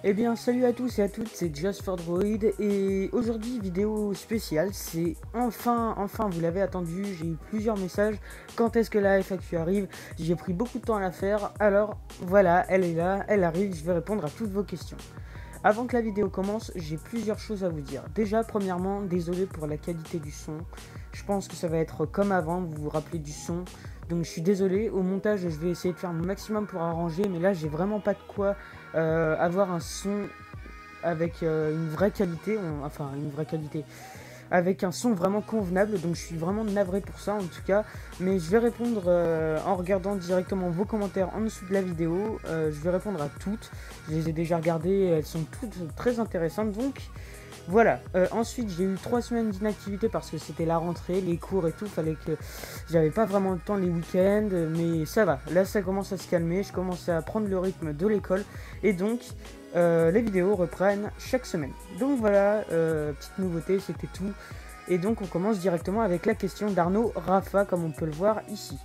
Eh bien salut à tous et à toutes, c'est Just for Droid et aujourd'hui vidéo spéciale, c'est enfin vous l'avez attendu, j'ai eu plusieurs messages, quand est-ce que la FAQ arrive, j'ai pris beaucoup de temps à la faire, alors voilà, elle est là, elle arrive, je vais répondre à toutes vos questions. Avant que la vidéo commence, j'ai plusieurs choses à vous dire. Déjà, premièrement, désolé pour la qualité du son. Je pense que ça va être comme avant, vous vous rappelez du son. Donc je suis désolé, au montage je vais essayer de faire mon maximum pour arranger, mais là j'ai vraiment pas de quoi avoir un son avec une vraie qualité, avec un son vraiment convenable, donc je suis vraiment navré pour ça en tout cas, mais je vais répondre en regardant directement vos commentaires en dessous de la vidéo, je vais répondre à toutes, je les ai déjà regardées, elles sont toutes très intéressantes, donc voilà. Ensuite j'ai eu 3 semaines d'inactivité parce que c'était la rentrée, les cours et tout, fallait que j'avais pas vraiment le temps les week-ends, mais ça va, là ça commence à se calmer, je commence à prendre le rythme de l'école, et donc les vidéos reprennent chaque semaine. Donc voilà, petite nouveauté, c'était tout. Et donc on commence directement avec la question d'Arnaud Rafa, comme on peut le voir ici.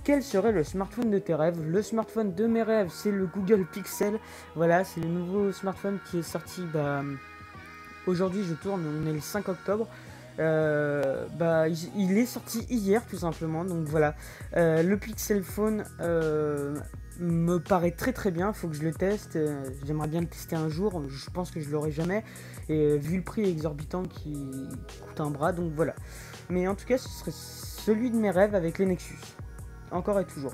Quel serait le smartphone de tes rêves? Le smartphone de mes rêves, c'est le Google Pixel. Voilà, c'est le nouveau smartphone qui est sorti aujourd'hui, je tourne, on est le 5 octobre. Il est sorti hier tout simplement, donc voilà. Le Pixel Phone me paraît très bien, faut que je le teste, j'aimerais bien le tester un jour, je pense que je l'aurai jamais, et vu le prix exorbitant qui coûte un bras, donc voilà. Mais en tout cas ce serait celui de mes rêves avec les Nexus, encore et toujours.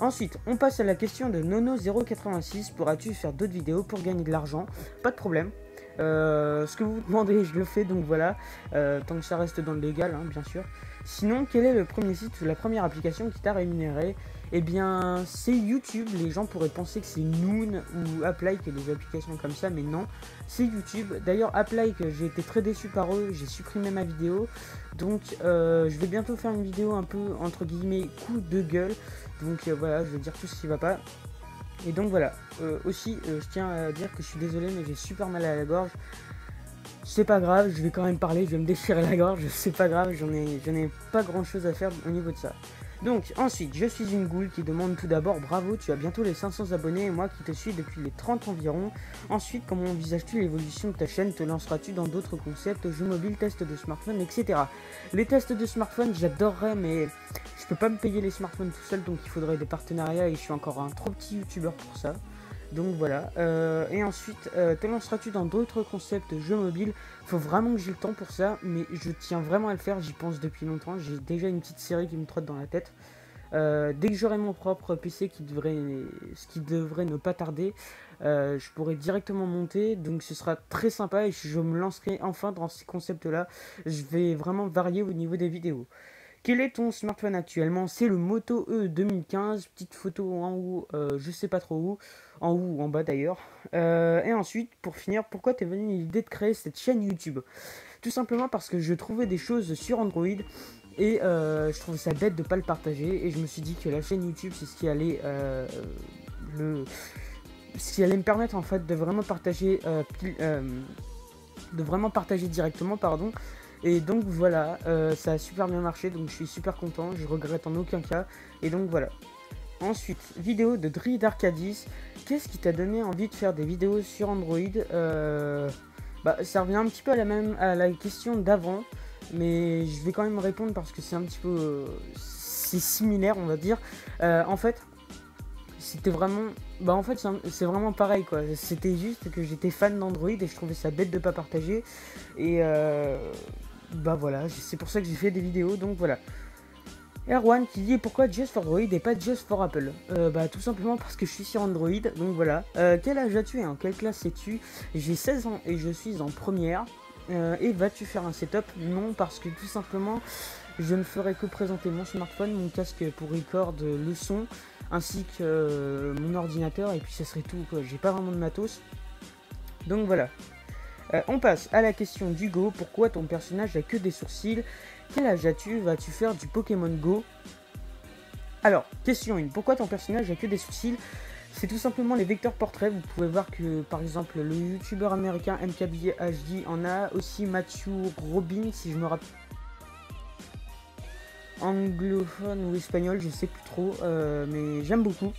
Ensuite, on passe à la question de Nono086, pourras-tu faire d'autres vidéos pour gagner de l'argent? Pas de problème. Ce que vous vous demandez, je le fais, donc voilà, tant que ça reste dans le légal, hein, bien sûr. Sinon, quel est le premier site ou la première application qui t'a rémunéré? Eh bien, c'est YouTube. Les gens pourraient penser que c'est Noon ou Applike et des applications comme ça, mais non, c'est YouTube. D'ailleurs, Applike, j'ai été très déçu par eux, j'ai supprimé ma vidéo. Donc, je vais bientôt faire une vidéo un peu, entre guillemets, coup de gueule. Donc voilà, je vais dire tout ce qui va pas. Et donc voilà, aussi je tiens à dire que je suis désolé mais j'ai super mal à la gorge. C'est pas grave, je vais quand même parler, je vais me déchirer la gorge, c'est pas grave, j'en ai pas grand chose à faire au niveau de ça. Donc ensuite, je suis une goule qui demande tout d'abord bravo, tu as bientôt les 500 abonnés et moi qui te suis depuis les 30 environ. Ensuite, comment envisages-tu l'évolution de ta chaîne? Te lanceras-tu dans d'autres concepts, jeux mobiles, tests de smartphones, etc. Les tests de smartphones, j'adorerais, mais je peux pas me payer les smartphones tout seul, donc il faudrait des partenariats et je suis encore un trop petit youtubeur pour ça. Donc voilà, et ensuite, te lanceras-tu dans d'autres concepts jeux mobiles? Faut vraiment que j'ai le temps pour ça, mais je tiens vraiment à le faire, j'y pense depuis longtemps, j'ai déjà une petite série qui me trotte dans la tête. Dès que j'aurai mon propre PC ce qui devrait ne pas tarder, je pourrai directement monter, donc ce sera très sympa et je me lancerai enfin dans ces concepts-là. Je vais vraiment varier au niveau des vidéos. Quel est ton smartphone actuellement? C'est le Moto E 2015, petite photo en haut, je sais pas trop où, en haut ou en bas d'ailleurs. Et ensuite, pour finir, pourquoi t'es venu l'idée de créer cette chaîne YouTube? Tout simplement parce que je trouvais des choses sur Android et je trouvais ça bête de pas le partager et je me suis dit que la chaîne YouTube c'est ce qui allait me permettre en fait de vraiment partager directement, pardon. Et donc voilà, ça a super bien marché, donc je suis super content, je regrette en aucun cas. Et donc voilà. Ensuite, vidéo de Drid Arcadis. Qu'est-ce qui t'a donné envie de faire des vidéos sur Android? Ça revient un petit peu à la question d'avant, mais je vais quand même répondre parce que c'est un petit peu c'est similaire, on va dire. En fait, c'était vraiment c'est vraiment pareil quoi, c'était juste que j'étais fan d'Android et je trouvais ça bête de pas partager et voilà, c'est pour ça que j'ai fait des vidéos, donc voilà. Erwan qui dit pourquoi Just for Android et pas Just for Apple? Tout simplement parce que je suis sur Android, donc voilà. Quel âge as-tu et en quelle classe es-tu? J'ai 16 ans et je suis en première. Et vas-tu faire un setup? Non, parce que tout simplement je ne ferai que présenter mon smartphone, mon casque pour record le son, ainsi que mon ordinateur, et puis ça serait tout quoi. J'ai pas vraiment de matos, donc voilà. On passe à la question d'Hugo. Pourquoi ton personnage a que des sourcils? Quel âge as-tu? Vas-tu faire du Pokémon Go? Alors, question 1. Pourquoi ton personnage a que des sourcils? C'est tout simplement les vecteurs portraits. Vous pouvez voir que par exemple le youtubeur américain MKBHD en a, aussi Matthew Robin, si je me rappelle, anglophone ou espagnol, je sais plus trop, mais j'aime beaucoup.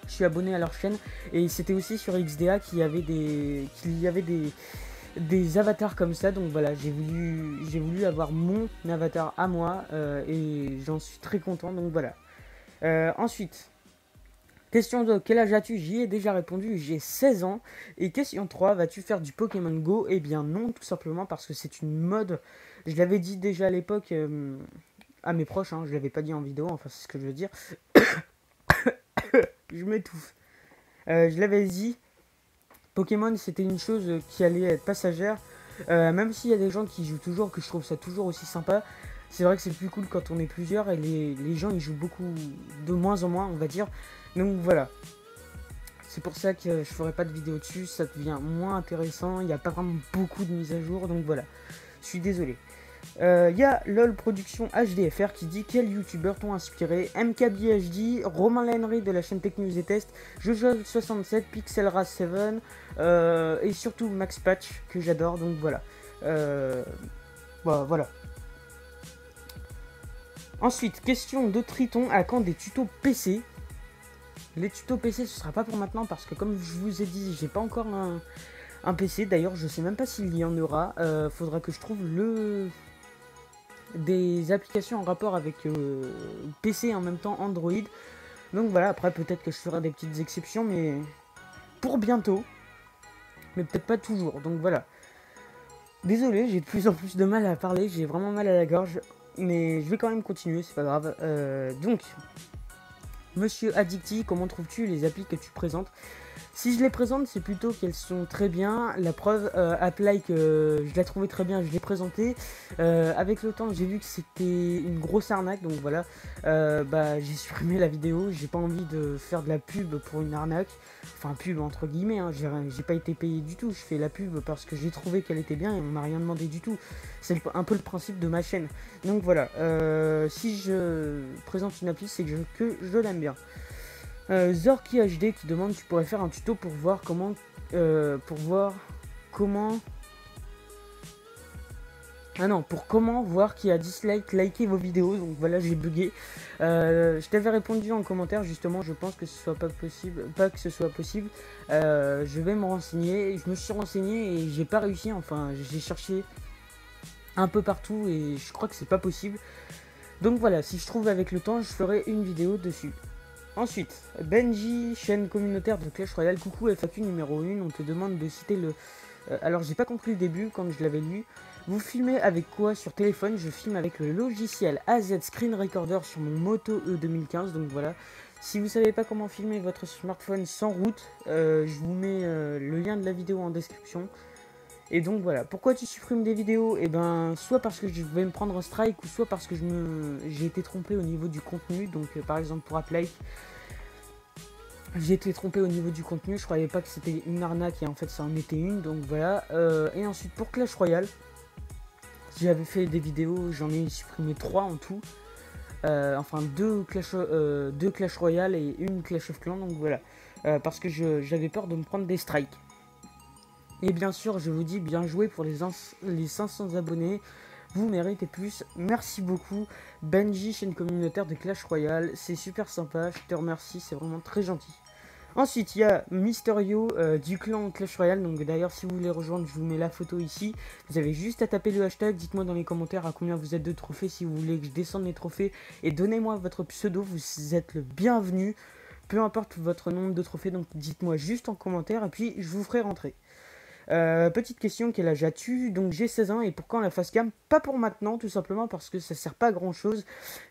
je suis abonné à leur chaîne. Et c'était aussi sur XDA qu'il y avait des avatars comme ça. Donc voilà, j'ai voulu avoir mon avatar à moi et j'en suis très content. Donc voilà. Ensuite, question 2, quel âge as-tu? J'y ai déjà répondu, j'ai 16 ans. Et question 3, vas-tu faire du Pokémon Go? Eh bien non, tout simplement parce que c'est une mode. Je l'avais dit déjà à l'époque à mes proches, hein, je l'avais pas dit en vidéo, enfin c'est ce que je veux dire. Je m'étouffe. Je l'avais dit, Pokémon c'était une chose qui allait être passagère. Même s'il y a des gens qui jouent toujours, que je trouve ça toujours aussi sympa. C'est vrai que c'est plus cool quand on est plusieurs et les gens ils jouent beaucoup de moins en moins, on va dire. Donc voilà. C'est pour ça que je ferai pas de vidéo dessus, ça devient moins intéressant, il n'y a pas vraiment beaucoup de mises à jour, donc voilà. Je suis désolé. Il y a LOL Production HDFR qui dit quels youtubeurs t'ont inspiré? MKBHD, Romain Lennery de la chaîne Tech News et Test, Jojo67, PixelRaz7 et surtout Max Patch que j'adore, donc voilà. Voilà. Ensuite, question de Triton, à quand des tutos PC? Les tutos PC ce sera pas pour maintenant parce que comme je vous ai dit, j'ai pas encore un PC. D'ailleurs je sais même pas s'il y en aura. Faudra que je trouve des applications en rapport avec PC et en même temps Android. Donc voilà, après peut-être que je ferai des petites exceptions, mais pour bientôt. Mais peut-être pas toujours, donc voilà. Désolé, j'ai de plus en plus de mal à parler, j'ai vraiment mal à la gorge. Mais je vais quand même continuer, c'est pas grave. Donc, Monsieur Addicti, comment trouves-tu les applis que tu présentes? Si je les présente, c'est plutôt qu'elles sont très bien. La preuve, AppLike, je l'ai trouvé très bien, je l'ai présenté. Avec le temps, j'ai vu que c'était une grosse arnaque, donc voilà. J'ai supprimé la vidéo. J'ai pas envie de faire de la pub pour une arnaque. Enfin, pub entre guillemets, hein. J'ai pas été payé du tout. Je fais la pub parce que j'ai trouvé qu'elle était bien et on m'a rien demandé du tout. C'est un peu le principe de ma chaîne. Donc voilà, si je présente une appli, c'est que je l'aime bien. Zorky HD qui demande tu pourrais faire un tuto pour voir comment pour comment voir qui a liké vos vidéos. Donc voilà, j'ai bugué. Je t'avais répondu en commentaire justement, je pense que ce soit pas possible. Je vais me renseigner. Je me suis renseigné et j'ai pas réussi. Enfin, j'ai cherché un peu partout et je crois que c'est pas possible. Donc voilà, si je trouve avec le temps, je ferai une vidéo dessus. Ensuite, Benji, chaîne communautaire de Clash Royale. Coucou FAQ numéro 1, on te demande de citer le... alors j'ai pas compris le début quand je l'avais lu. Vous filmez avec quoi sur téléphone? Je filme avec le logiciel AZ Screen Recorder sur mon Moto E 2015, donc voilà. Si vous savez pas comment filmer votre smartphone sans route, je vous mets le lien de la vidéo en description. Et donc voilà, pourquoi tu supprimes des vidéos? Eh ben, soit parce que je vais me prendre un strike, ou soit parce que j'ai été trompé au niveau du contenu. Donc par exemple pour AppLike, j'ai été trompé au niveau du contenu, je croyais pas que c'était une arnaque et en fait ça en était une, donc voilà. Et ensuite pour Clash Royale, j'avais fait des vidéos, j'en ai supprimé 3 en tout. Enfin 2 Clash Royale et une Clash of Clans, donc voilà. Parce que j'avais peur de me prendre des strikes. Et bien sûr, je vous dis bien joué pour les 500 abonnés. Vous méritez plus. Merci beaucoup. Benji, chaîne communautaire de Clash Royale. C'est super sympa. Je te remercie. C'est vraiment très gentil. Ensuite, il y a Mysterio du clan Clash Royale. Donc d'ailleurs, si vous voulez rejoindre, je vous mets la photo ici. Vous avez juste à taper le hashtag. Dites-moi dans les commentaires à combien vous êtes de trophées. Si vous voulez que je descende les trophées. Et donnez-moi votre pseudo. Vous êtes le bienvenu. Peu importe votre nombre de trophées. Donc dites-moi juste en commentaire. Et puis, je vous ferai rentrer. Petite question, quel âge as-tu? Donc j'ai 16 ans et pour quand la facecam? Pas pour maintenant, tout simplement parce que ça sert pas à grand chose.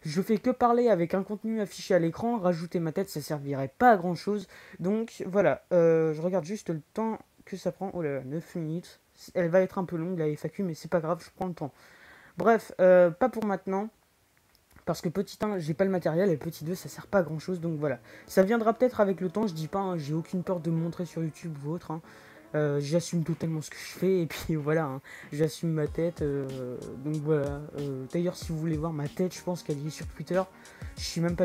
Je fais que parler avec un contenu affiché à l'écran, rajouter ma tête ça servirait pas à grand chose. Donc voilà, je regarde juste le temps que ça prend. Oh là là, 9 minutes. Elle va être un peu longue la FAQ mais c'est pas grave, je prends le temps. Bref, pas pour maintenant. Parce que petit 1, j'ai pas le matériel et petit 2, ça sert pas à grand chose. Donc voilà, ça viendra peut-être avec le temps, je dis pas, hein, j'ai aucune peur de me montrer sur YouTube ou autre. Hein. J'assume totalement ce que je fais et puis voilà, hein, j'assume ma tête. Donc voilà. D'ailleurs, si vous voulez voir ma tête, je pense qu'elle est sur Twitter. Je suis même pas.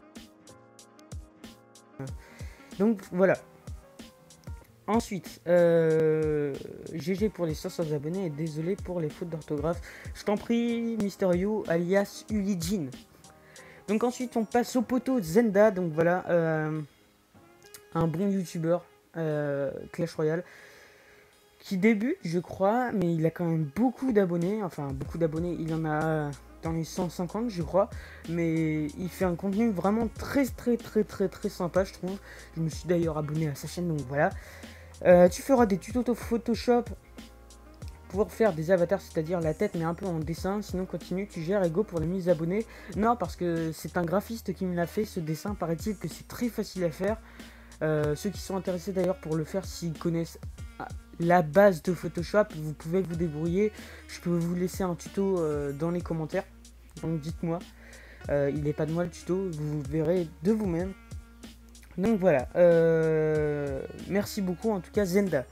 Donc voilà. Ensuite, GG pour les 500 abonnés et désolé pour les fautes d'orthographe. Je t'en prie, Mysterio alias Ulijin. Donc ensuite, on passe au poteau Zenda. Donc voilà. un bon youtubeur Clash Royale qui débute, je crois, mais il a quand même beaucoup d'abonnés. Enfin, beaucoup d'abonnés, il en a dans les 150, je crois. Mais il fait un contenu vraiment très sympa, je trouve. Je me suis d'ailleurs abonné à sa chaîne, donc voilà. Tu feras des tutos Photoshop pour faire des avatars, c'est-à-dire la tête mais un peu en dessin. Sinon continue, tu gères et go pour les 1000 abonnés. Non, parce que c'est un graphiste qui me l'a fait, ce dessin. Paraît-il que c'est très facile à faire. Ceux qui sont intéressés d'ailleurs pour le faire, s'ils connaissent la base de Photoshop, vous pouvez vous débrouiller. Je peux vous laisser un tuto dans les commentaires, donc dites-moi. Il n'est pas de moi le tuto, vous verrez de vous-même. Donc voilà, merci beaucoup en tout cas Zenda.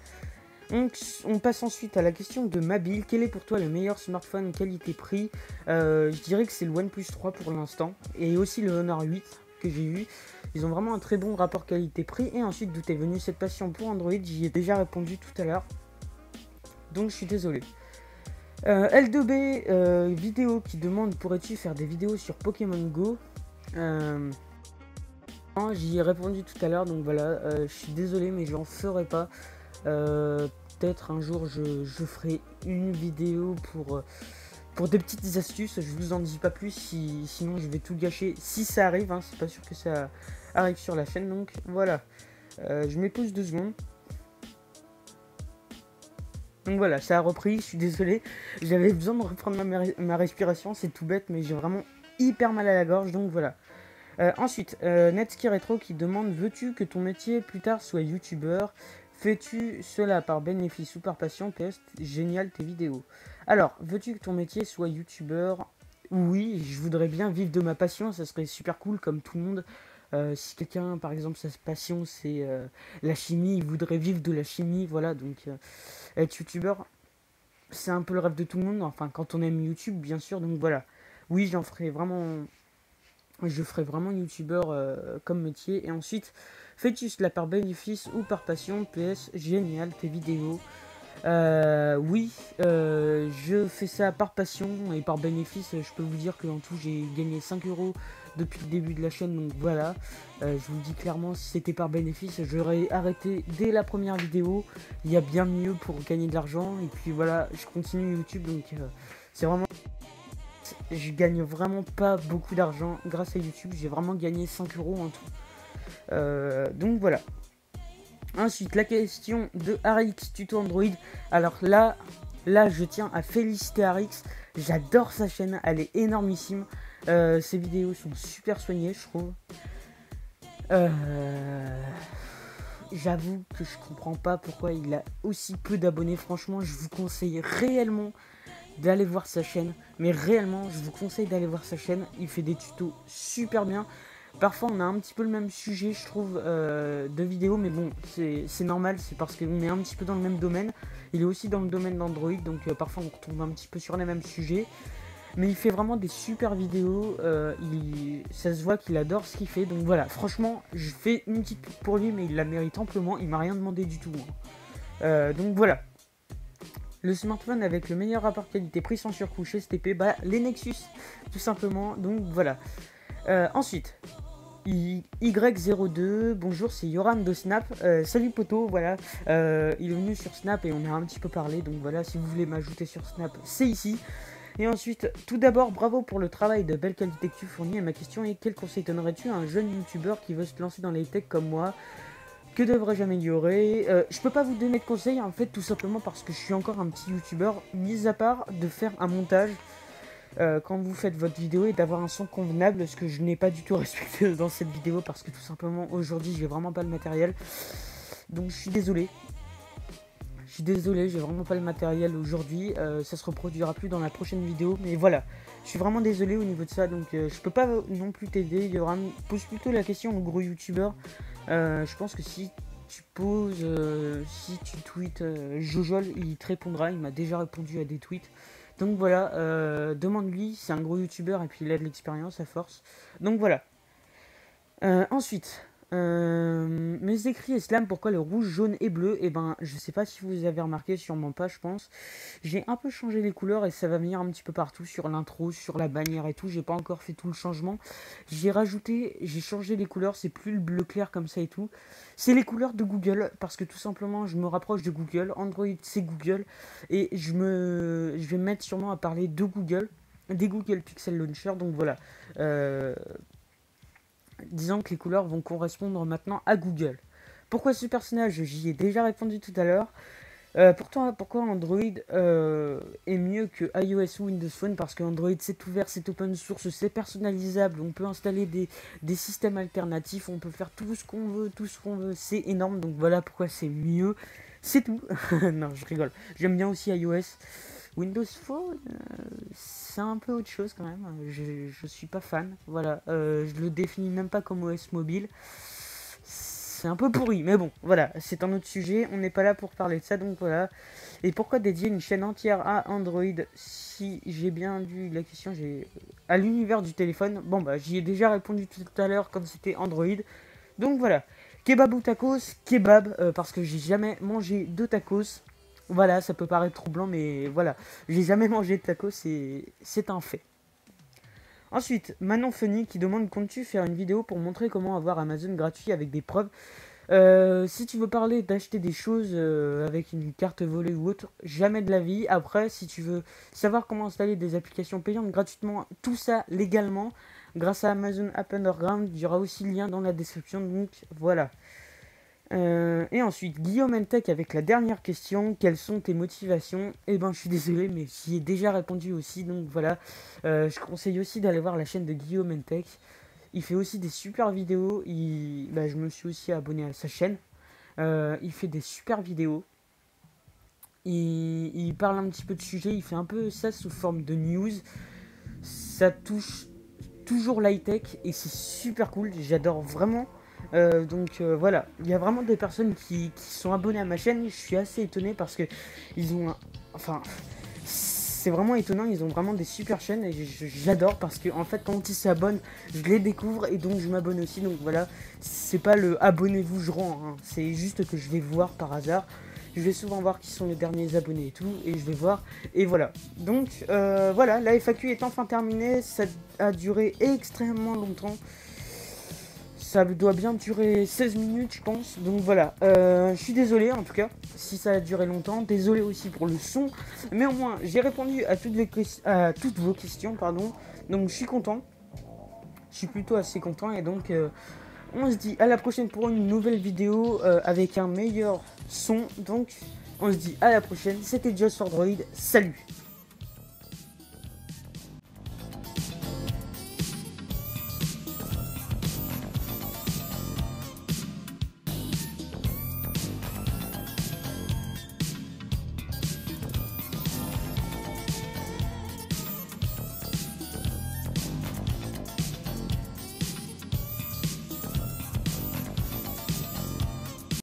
On passe ensuite à la question de Mabil. Quel est pour toi le meilleur smartphone qualité-prix? Je dirais que c'est le OnePlus 3 pour l'instant, et aussi le Honor 8 que j'ai eu. Ils ont vraiment un très bon rapport qualité-prix. Et ensuite, d'où est venue cette passion pour Android? J'y ai déjà répondu tout à l'heure, donc je suis désolé. L2B vidéo qui demande: pourrais-tu faire des vidéos sur Pokémon Go? J'y ai répondu tout à l'heure, donc voilà, je suis désolé mais j'en ferai pas. Peut-être un jour je ferai une vidéo pour des petites astuces. Je vous en dis pas plus, sinon je vais tout gâcher si ça arrive, hein. C'est pas sûr que ça arrive sur la chaîne, donc voilà. Je m'épose 2 secondes. Donc voilà, ça a repris, je suis désolé. J'avais besoin de reprendre ma respiration, c'est tout bête, mais j'ai vraiment hyper mal à la gorge, donc voilà. Ensuite, Netski Retro qui demande: veux-tu que ton métier plus tard soit youtubeur? Fais-tu cela par bénéfice ou par passion? PS, génial tes vidéos. Alors, veux-tu que ton métier soit youtubeur? Oui, je voudrais bien vivre de ma passion, ça serait super cool comme tout le monde. Si quelqu'un, par exemple, sa passion c'est la chimie, il voudrait vivre de la chimie, voilà, donc être youtubeur, c'est un peu le rêve de tout le monde, enfin quand on aime YouTube bien sûr, donc voilà. Oui, je ferai vraiment youtubeur comme métier. Et ensuite, fais-tu cela par bénéfice ou par passion? PS, génial tes vidéos. Oui, je fais ça par passion et par bénéfice. Je peux vous dire qu'en tout j'ai gagné 5 euros depuis le début de la chaîne, donc voilà. Je vous le dis clairement, si c'était par bénéfice, j'aurais arrêté dès la première vidéo. Il y a bien mieux pour gagner de l'argent. Et puis voilà, je continue YouTube, donc c'est vraiment... Je gagne vraiment pas beaucoup d'argent grâce à YouTube. J'ai vraiment gagné 5 euros en tout. Donc voilà. Ensuite, la question de Arix Tuto Android. Alors là, je tiens à féliciter Arix. J'adore sa chaîne, elle est énormissime. Ses vidéos sont super soignées, je trouve. J'avoue que je comprends pas pourquoi il a aussi peu d'abonnés. Franchement, je vous conseille réellement d'aller voir sa chaîne. Mais réellement, je vous conseille d'aller voir sa chaîne. Il fait des tutos super bien. Parfois, on a un petit peu le même sujet, je trouve, de vidéo. Mais bon, c'est normal. C'est parce qu'on est un petit peu dans le même domaine. Il est aussi dans le domaine d'Android. Donc, parfois, on retombe un petit peu sur les mêmes sujets. Mais il fait vraiment des super vidéos. Ça se voit qu'il adore ce qu'il fait. Donc voilà, franchement, je fais une petite pub pour lui. Mais il la mérite amplement. Il m'a rien demandé du tout. Donc voilà. Le smartphone avec le meilleur rapport qualité-prix sans surcouche STP, bah les Nexus, tout simplement. Donc voilà. Ensuite, Y02, bonjour, c'est Yoran de Snap. Salut poto, voilà. Il est venu sur Snap et on a un petit peu parlé. Donc voilà, si vous voulez m'ajouter sur Snap, c'est ici. Et ensuite, tout d'abord, bravo pour le travail de belle qualité que tu fournis. Et ma question est: quel conseil donnerais-tu à un jeune youtubeur qui veut se lancer dans les techs comme moi? Que devrais-je améliorer? Je peux pas vous donner de conseils en fait, tout simplement parce que je suis encore un petit youtubeur, mis à part de faire un montage quand vous faites votre vidéo et d'avoir un son convenable, ce que je n'ai pas du tout respecté dans cette vidéo parce que tout simplement aujourd'hui j'ai vraiment pas le matériel. Donc je suis désolé. J'ai vraiment pas le matériel aujourd'hui. Ça se reproduira plus dans la prochaine vidéo, mais voilà. Je suis vraiment désolé au niveau de ça, donc je peux pas non plus t'aider. Yoram, pose plutôt la question au gros youtubeur. Je pense que si tu tweets Jojol, il te répondra. Il m'a déjà répondu à des tweets. Donc voilà, demande-lui, c'est un gros youtubeur et puis il a de l'expérience à force. Donc voilà. Ensuite, Mes écrits Islam, pourquoi le rouge, jaune et bleu? Eh ben, je sais pas si vous avez remarqué, sûrement pas, je pense. J'ai un peu changé les couleurs et ça va venir un petit peu partout sur l'intro, sur la bannière et tout. J'ai pas encore fait tout le changement. J'ai changé les couleurs, c'est plus le bleu clair comme ça et tout. C'est les couleurs de Google parce que tout simplement, je me rapproche de Google. Android, c'est Google et je vais me mettre sûrement à parler de Google, des Google Pixel Launcher. Donc voilà. Euh, Disons que les couleurs vont correspondre maintenant à Google. Pourquoi ce personnage? J'y ai déjà répondu tout à l'heure. Pourquoi Android est mieux que iOS ou Windows Phone? Parce que Android c'est ouvert, c'est open source, c'est personnalisable, on peut installer des systèmes alternatifs, on peut faire tout ce qu'on veut, c'est énorme, donc voilà pourquoi c'est mieux, c'est tout. Non, je rigole, j'aime bien aussi iOS. Windows Phone, c'est un peu autre chose quand même, je suis pas fan, voilà, je le définis même pas comme OS mobile. C'est un peu pourri, mais bon, voilà, c'est un autre sujet, on n'est pas là pour parler de ça, donc voilà. Et pourquoi dédier une chaîne entière à Android? Si j'ai bien lu la question, j'ai à l'univers du téléphone. Bon bah j'y ai déjà répondu tout à l'heure comme c'était Android. Donc voilà, kebab ou tacos? Kebab, parce que j'ai jamais mangé de tacos. Voilà, ça peut paraître troublant, mais voilà, j'ai jamais mangé de tacos, c'est un fait. Ensuite, Manon Funny qui demande: comptes-tu faire une vidéo pour montrer comment avoir Amazon gratuit avec des preuves? Si tu veux parler d'acheter des choses avec une carte volée ou autre, jamais de la vie. Après, si tu veux savoir comment installer des applications payantes gratuitement, tout ça légalement, grâce à Amazon App Underground, il y aura aussi le lien dans la description. Donc voilà. Et ensuite, Guillaume Entech avec la dernière question: quelles sont tes motivations? Eh ben, je suis désolé, mais j'y ai déjà répondu aussi. Donc voilà. Je conseille aussi d'aller voir la chaîne de Guillaume Entech. Il fait aussi des super vidéos. Je me suis aussi abonné à sa chaîne. Il fait des super vidéos. Il parle un petit peu de sujet. Il fait un peu ça sous forme de news. Ça touche toujours l'high-tech et c'est super cool. J'adore vraiment. Voilà, il y a vraiment des personnes qui sont abonnées à ma chaîne. Je suis assez étonné parce que ils ont enfin, c'est vraiment étonnant, ils ont vraiment des super chaînes et j'adore parce que en fait quand ils s'abonnent, je les découvre et donc je m'abonne aussi. Donc voilà, c'est pas le abonnez-vous je rends, hein. C'est juste que je vais voir par hasard. Je vais souvent voir qui sont les derniers abonnés et tout, et je vais voir, et voilà. Donc voilà, la FAQ est enfin terminée, ça a duré extrêmement longtemps. Ça doit bien durer 16 minutes, je pense. Donc voilà, je suis désolé en tout cas si ça a duré longtemps. Désolé aussi pour le son. Mais au moins, j'ai répondu à toutes vos questions, pardon. Donc je suis content. Je suis plutôt assez content. Et donc, on se dit à la prochaine pour une nouvelle vidéo avec un meilleur son. Donc, on se dit à la prochaine. C'était Just for Droid. Salut!